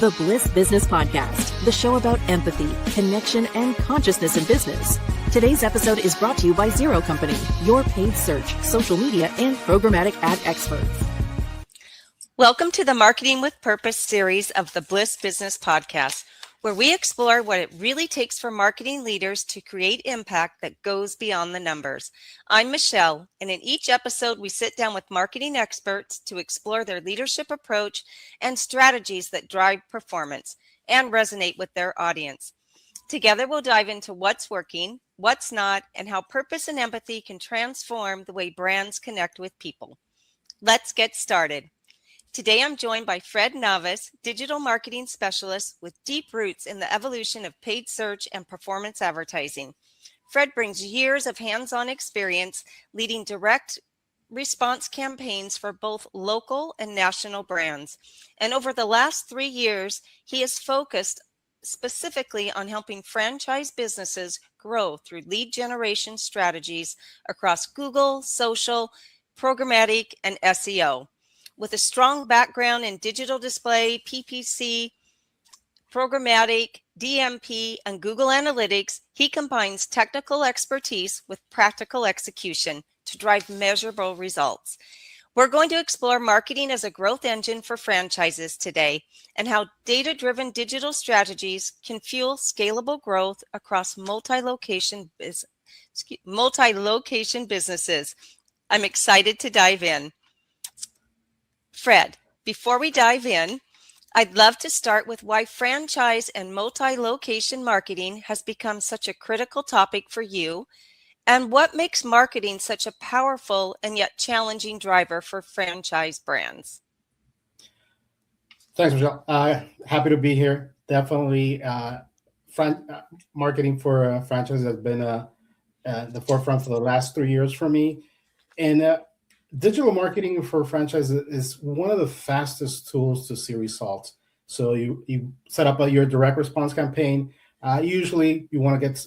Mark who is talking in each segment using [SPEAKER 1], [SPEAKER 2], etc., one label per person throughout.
[SPEAKER 1] The Bliss Business Podcast, the show about empathy, connection, and consciousness in business. Today's episode is brought to you by Zero Company, your paid search, social media, and programmatic ad experts.
[SPEAKER 2] Welcome to the Marketing with Purpose series of the Bliss Business Podcast, where we explore what it really takes for marketing leaders to create impact that goes beyond the numbers. I'm Michelle, and in each episode, we sit down with marketing experts to explore their leadership approach and strategies that drive performance and resonate with their audience. Together, we'll dive into what's working, what's not, and how purpose and empathy can transform the way brands connect with people. Let's get started. Today, I'm joined by Fred Navas, digital marketing specialist with deep roots in the evolution of paid search and performance advertising. Fred brings years of hands-on experience leading direct response campaigns for both local and national brands. And over the last 3 years, he has focused specifically on helping franchise businesses grow through lead generation strategies across Google, social, programmatic, and SEO. With a strong background in digital display, PPC, programmatic, DMP, and Google Analytics, he combines technical expertise with practical execution to drive measurable results. We're going to explore marketing as a growth engine for franchises today and how data-driven digital strategies can fuel scalable growth across multi-location businesses. I'm excited to dive in. Fred, before we dive in, I'd love to start with why franchise and multi-location marketing has become such a critical topic for you, and what makes marketing such a powerful and yet challenging driver for franchise brands.
[SPEAKER 3] Thanks, Michelle. Happy to be here. Definitely, marketing for franchises has been the forefront for the last 3 years for me, and digital marketing for franchises is one of the fastest tools to see results. So you set up your direct response campaign. Usually you want to get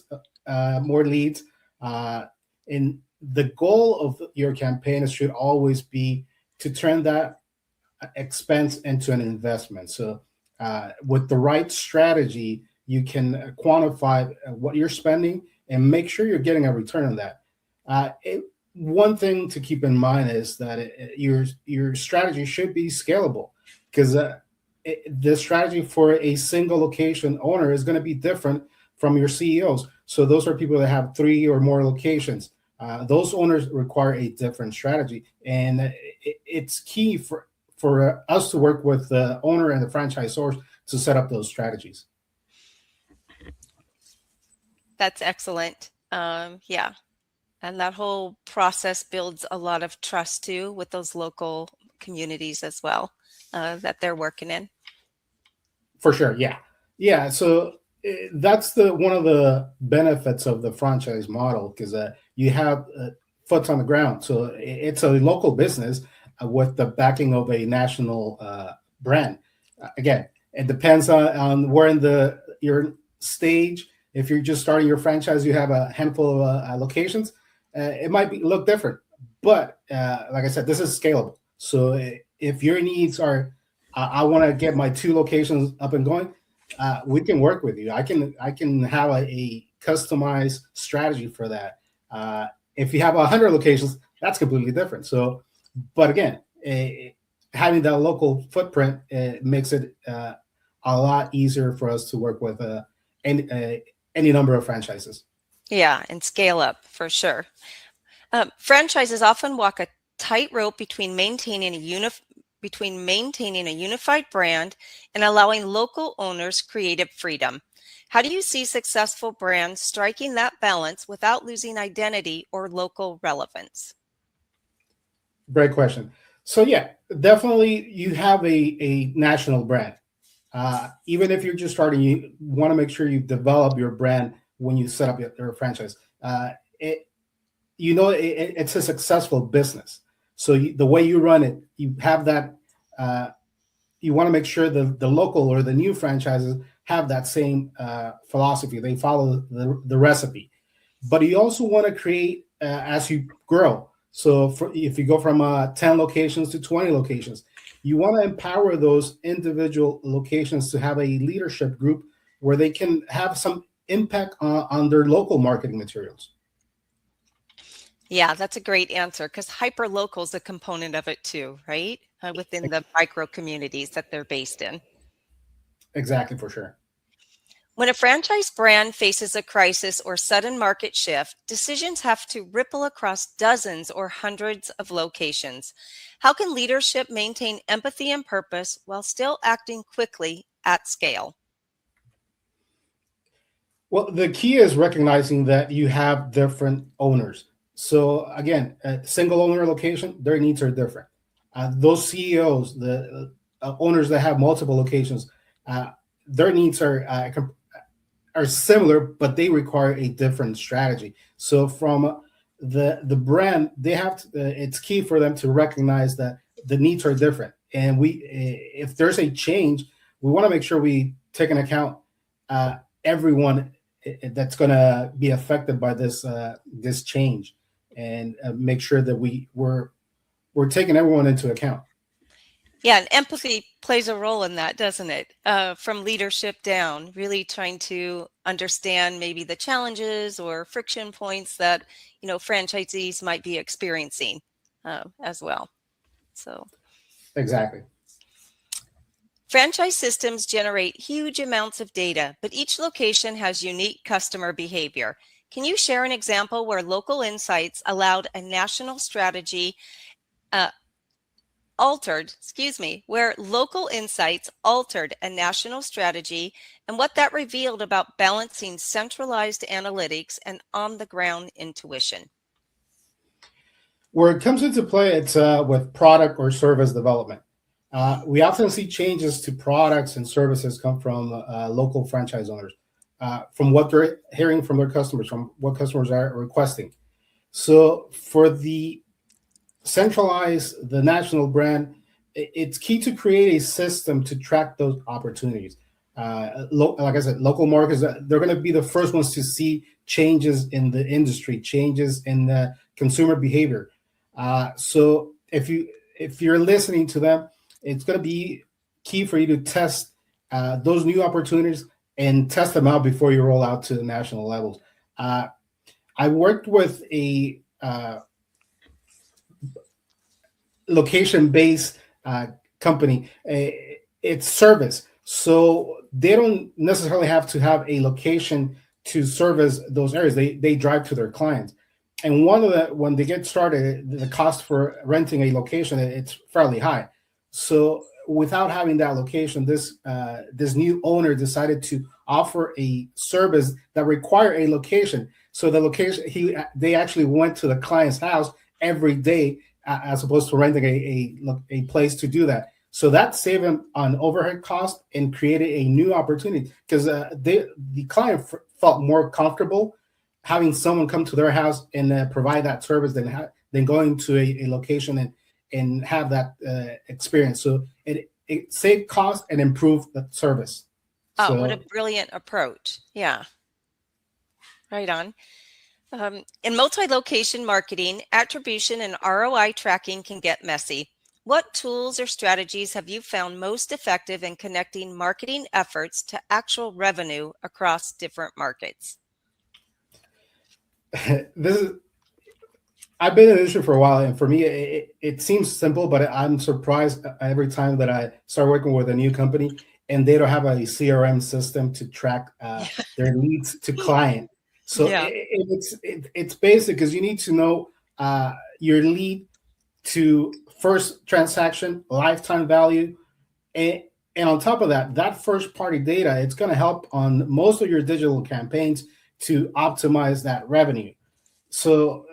[SPEAKER 3] more leads. And the goal of your campaign should always be to turn that expense into an investment. So with the right strategy, you can quantify what you're spending and make sure you're getting a return on that. One thing to keep in mind is that your strategy should be scalable, because the strategy for a single location owner is going to be different from your CEOs. So those are people that have 3 or more locations. Those owners require a different strategy, and it's key for us to work with the owner and the franchisors to set up those strategies.
[SPEAKER 2] That's excellent. Yeah. And that whole process builds a lot of trust too with those local communities as well that they're working in.
[SPEAKER 3] For sure, yeah. So that's one of the benefits of the franchise model, because you have foot on the ground. So it's a local business with the backing of a national brand. Again, it depends on where in your stage. If you're just starting your franchise, you have a handful of locations. It might look different, but like I said, this is scalable. So if your needs are, I want to get my 2 locations up and going, we can work with you. I can have a customized strategy for that. If you have 100 locations, that's completely different. So, but again, having that local footprint makes it a lot easier for us to work with any number of franchises.
[SPEAKER 2] Yeah, and scale up for sure. Franchises often walk a tightrope between maintaining a unified brand and allowing local owners creative freedom. How do you see successful brands striking that balance without losing identity or local relevance?
[SPEAKER 3] Great question. So yeah, definitely you have a national brand. Even if you're just starting, you want to make sure you develop your brand when you set up your franchise. It's a successful business. So the way you run it, you have that, you want to make sure the local or the new franchises have that same philosophy. They follow the recipe. But you also want to create as you grow. So if you go from 10 locations to 20 locations, you want to empower those individual locations to have a leadership group where they can have some impact on their local marketing materials.
[SPEAKER 2] Yeah, that's a great answer because hyperlocal is a component of it too, right? Within the micro communities that they're based in.
[SPEAKER 3] Exactly, for sure.
[SPEAKER 2] When a franchise brand faces a crisis or sudden market shift, decisions have to ripple across dozens or hundreds of locations. How can leadership maintain empathy and purpose while still acting quickly at scale?
[SPEAKER 3] Well, the key is recognizing that you have different owners. So again, a single owner location, their needs are different. Those CEOs, the owners that have multiple locations, their needs are similar, but they require a different strategy. So from the brand, they have to, it's key for them to recognize that the needs are different. And if there's a change, we want to make sure we take into account everyone that's going to be affected by this change, and make sure that we're taking everyone into account.
[SPEAKER 2] Yeah, and empathy plays a role in that, doesn't it? From leadership down, really trying to understand maybe the challenges or friction points that, franchisees might be experiencing as well. So
[SPEAKER 3] Exactly.
[SPEAKER 2] franchise systems generate huge amounts of data, but each location has unique customer behavior. Can you share an example where local insights allowed a national strategy where local insights altered a national strategy and what that revealed about balancing centralized analytics and on-the-ground intuition?
[SPEAKER 3] Where it comes into play, it's with product or service development. We often see changes to products and services come from local franchise owners, from what they're hearing from their customers, from what customers are requesting. So for the national brand, it's key to create a system to track those opportunities. Like I said, local markets, they're going to be the first ones to see changes in the industry, changes in the consumer behavior. So if you're listening to them, it's going to be key for you to test those new opportunities and test them out before you roll out to the national levels. I worked with a location-based company. It's service, so they don't necessarily have to have a location to service those areas. They drive to their clients, and when they get started, the cost for renting a location, it's fairly high. So without having that location, this new owner decided to offer a service that required a location. So the location, they actually went to the client's house every day, as opposed to renting a place to do that. So that saved them on overhead cost and created a new opportunity, because the client felt more comfortable having someone come to their house and provide that service than going to a location and have that experience. So it saved cost and improved the service.
[SPEAKER 2] Oh, what a brilliant approach. Yeah. Right on. In multi-location marketing, attribution and ROI tracking can get messy. What tools or strategies have you found most effective in connecting marketing efforts to actual revenue across different markets?
[SPEAKER 3] I've been in the industry for a while, and for me, it seems simple, but I'm surprised every time that I start working with a new company and they don't have a CRM system to track their leads to client. So yeah. It's basic, because you need to know your lead to first transaction, lifetime value, and on top of that first party data, it's going to help on most of your digital campaigns to optimize that revenue. So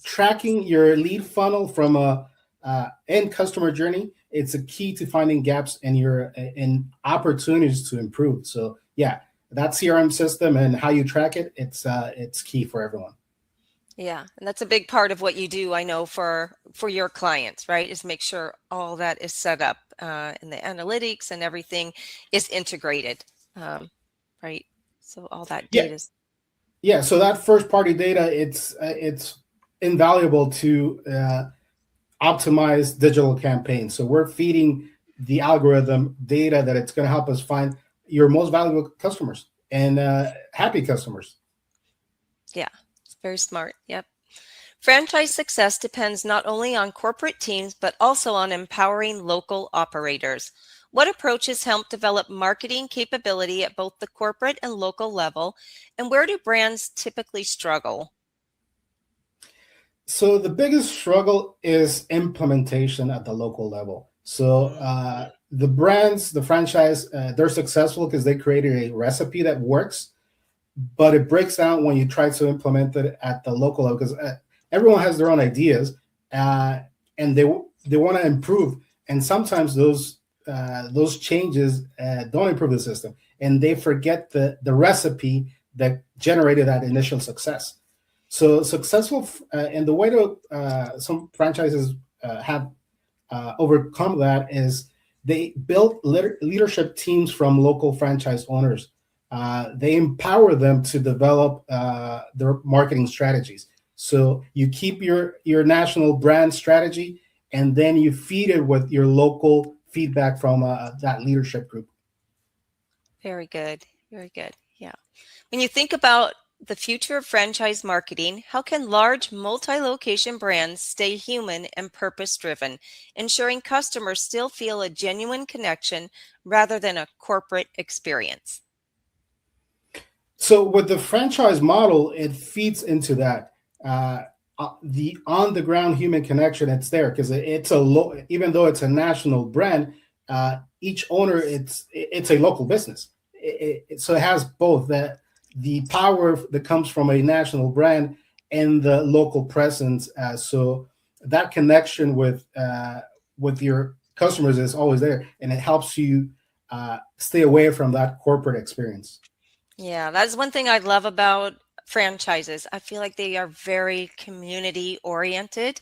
[SPEAKER 3] tracking your lead funnel from a end customer journey, it's a key to finding gaps in opportunities to improve. So yeah, that CRM system and how you track it, it's key for everyone.
[SPEAKER 2] Yeah, and that's a big part of what you do, I know, for your clients, right? Is make sure all that is set up and the analytics and everything is integrated, right? So all that data is.
[SPEAKER 3] Yeah, so that first party data, it's invaluable to optimize digital campaigns. So we're feeding the algorithm data that it's going to help us find your most valuable customers and happy customers.
[SPEAKER 2] Yeah, it's very smart. Yep. Franchise success depends not only on corporate teams, but also on empowering local operators. What approaches help develop marketing capability at both the corporate and local level? And where do brands typically struggle?
[SPEAKER 3] So the biggest struggle is implementation at the local level. So the brands, the franchise, they're successful because they created a recipe that works, but it breaks down when you try to implement it at the local level because everyone has their own ideas and they want to improve, and sometimes those changes don't improve the system, and they forget the recipe that generated that initial success. So successful, and the way to some franchises have overcome that is they build leadership teams from local franchise owners. They empower them to develop their marketing strategies. So you keep your national brand strategy, and then you feed it with your local feedback from that leadership group.
[SPEAKER 2] Very good. Very good. Yeah. When you think about the future of franchise marketing, how can large multi-location brands stay human and purpose-driven, ensuring customers still feel a genuine connection rather than a corporate experience?
[SPEAKER 3] So with the franchise model, it feeds into that. The on-the-ground human connection, it's there because it's even though it's a national brand, each owner it's a local business. So it has both the power that comes from a national brand and the local presence. So that connection with your customers is always there, and it helps you stay away from that corporate experience.
[SPEAKER 2] Yeah, that's one thing I love about franchises. I feel like they are very community oriented,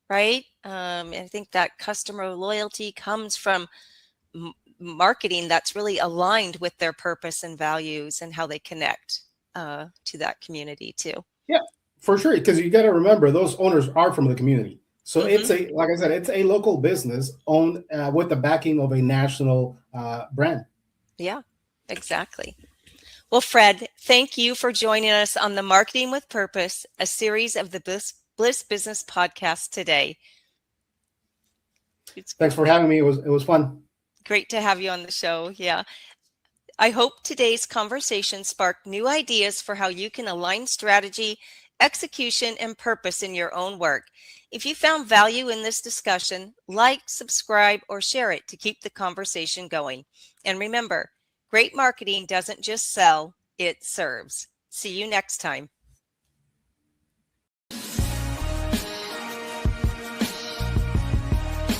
[SPEAKER 2] right? And I think that customer loyalty comes from marketing that's really aligned with their purpose and values and how they connect to that community too.
[SPEAKER 3] Yeah, for sure. Because you got to remember, those owners are from the community. So it's like I said, it's a local business owned with the backing of a national brand.
[SPEAKER 2] Yeah, exactly. Well, Fred, thank you for joining us on the Marketing with Purpose, a series of the Bliss Business Podcast today.
[SPEAKER 3] Thanks for having me. It was fun.
[SPEAKER 2] Great to have you on the show. Yeah. I hope today's conversation sparked new ideas for how you can align strategy, execution, and purpose in your own work. If you found value in this discussion, like, subscribe, or share it to keep the conversation going. And remember, great marketing doesn't just sell, it serves. See you next time.